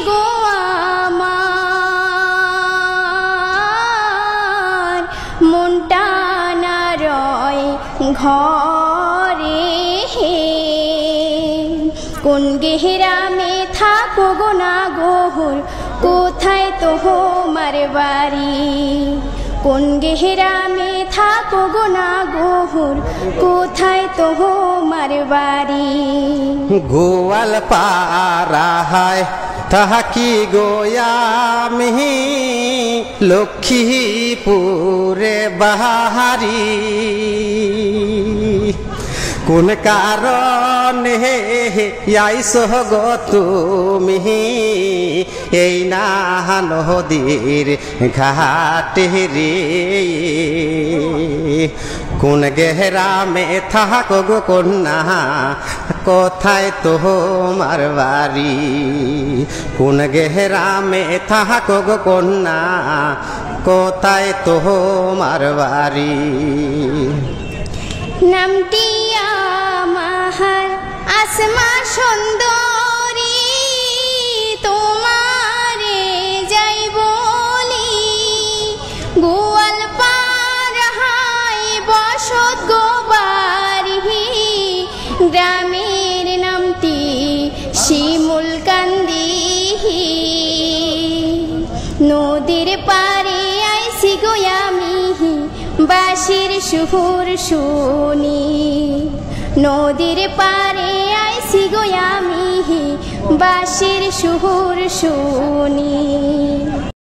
গো আমার মনটা না রয় ঘরে কোন গেহরামে থাকো গো না গোহর কোথায় তোমার বাড়ি কোন গেহরামে থাকো গো না গোহর কোথায় তোমার বাড়ি গোয়াল পাড়ায় থাকি গোয়ামি লক্ষ্মীপুরে বাহারি কোন কারণে আইছো গো তুমি এই না নদীর ঘাটে রে কোন গেহরামে থাকো গো কন্যা কোথায় তোমার বাড়ি কোন গেহরামে থাকো গো কন্যা কোথায় তোমার বাড়ি নামটি আমার আসমা সুন্দরী তোমারে যাই বলি গোয়াল পাড়ায় বসত গো বাড়ি গ্রামের নামটি শিমুল কান্দি নদীর পারে আইসি গো আমি বাঁশির সুর শুনি নদীর পারে আইসি গো আমি বাঁশির সুর শুনি